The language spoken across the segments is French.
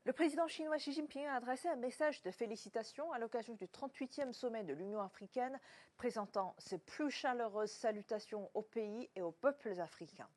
Le président chinois Xi Jinping a adressé un message de félicitations à l'occasion du 38e sommet de l'Union africaine, présentant ses plus chaleureuses salutations au pays et aux peuples africains.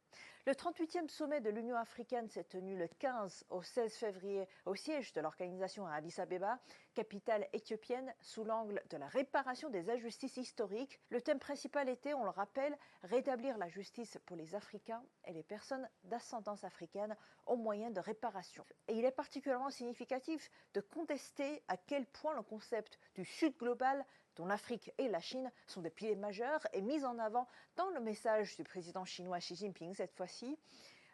Le 38e sommet de l'Union africaine s'est tenu le 15 au 16 février au siège de l'organisation à Addis Abeba, capitale éthiopienne, sous l'angle de la réparation des injustices historiques. Le thème principal était, on le rappelle, rétablir la justice pour les Africains et les personnes d'ascendance africaine au moyen de réparation. Et il est particulièrement significatif de contester à quel point le concept du Sud global, dont l'Afrique et la Chine sont des piliers majeurs, est mis en avant dans le message du président chinois Xi Jinping cette fois-ci.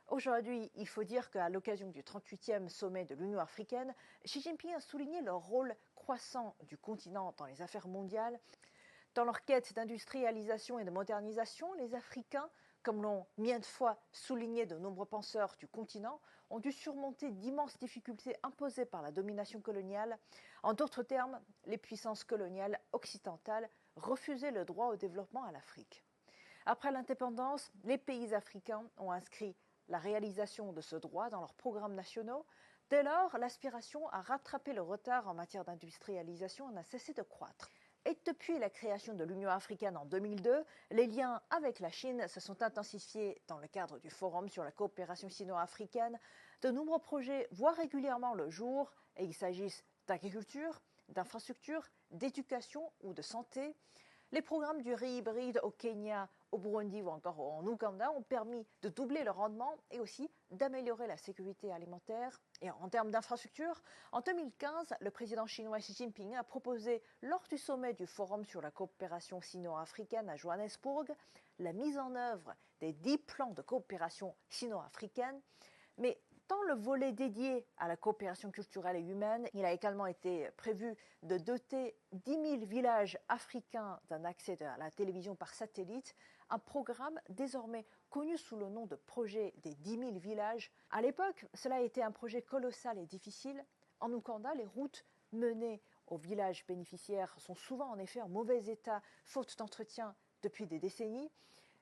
Aujourd'hui, il faut dire qu'à l'occasion du 38e sommet de l'Union africaine, Xi Jinping a souligné le rôle croissant du continent dans les affaires mondiales. Dans leur quête d'industrialisation et de modernisation, les Africains, comme l'ont maintes fois souligné de nombreux penseurs du continent, ont dû surmonter d'immenses difficultés imposées par la domination coloniale. En d'autres termes, les puissances coloniales occidentales refusaient le droit au développement à l'Afrique. Après l'indépendance, les pays africains ont inscrit la réalisation de ce droit dans leurs programmes nationaux. Dès lors, l'aspiration à rattraper le retard en matière d'industrialisation n'a cessé de croître. Et depuis la création de l'Union africaine en 2002, les liens avec la Chine se sont intensifiés dans le cadre du Forum sur la coopération sino-africaine. De nombreux projets voient régulièrement le jour, et il s'agisse d'agriculture, d'infrastructures, d'éducation ou de santé. Les programmes du riz hybride au Kenya, au Burundi ou encore en Ouganda ont permis de doubler le rendement et aussi d'améliorer la sécurité alimentaire. Et en termes d'infrastructures, en 2015, le président chinois Xi Jinping a proposé, lors du sommet du Forum sur la coopération sino-africaine à Johannesburg, la mise en œuvre des 10 plans de coopération sino-africaine. Mais dans le volet dédié à la coopération culturelle et humaine, il a également été prévu de doter 10 000 villages africains d'un accès à la télévision par satellite, un programme désormais connu sous le nom de projet des 10 000 villages. À l'époque, cela a été un projet colossal et difficile. En Ouganda, les routes menées aux villages bénéficiaires sont souvent en effet en mauvais état, faute d'entretien depuis des décennies.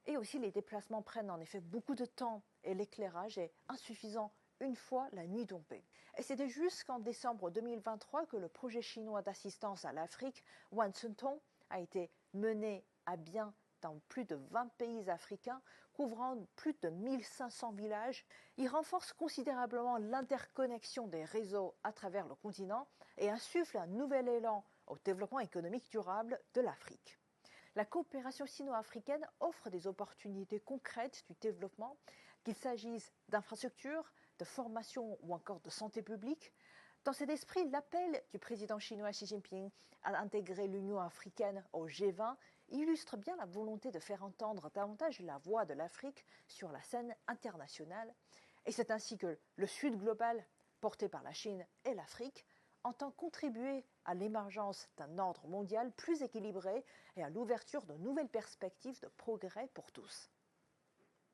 Et aussi, les déplacements prennent en effet beaucoup de temps et l'éclairage est insuffisant une fois la nuit tombée. Et c'était jusqu'en décembre 2023 que le projet chinois d'assistance à l'Afrique, Wan Sun-tong, a été mené à bien dans plus de 20 pays africains, couvrant plus de 1500 villages. Il renforce considérablement l'interconnexion des réseaux à travers le continent et insuffle un nouvel élan au développement économique durable de l'Afrique. La coopération sino-africaine offre des opportunités concrètes du développement, qu'il s'agisse d'infrastructures, de formation ou encore de santé publique. Dans cet esprit, l'appel du président chinois Xi Jinping à intégrer l'Union africaine au G20 illustre bien la volonté de faire entendre davantage la voix de l'Afrique sur la scène internationale. Et c'est ainsi que le Sud global, porté par la Chine et l'Afrique, entend contribuer à l'émergence d'un ordre mondial plus équilibré et à l'ouverture de nouvelles perspectives de progrès pour tous.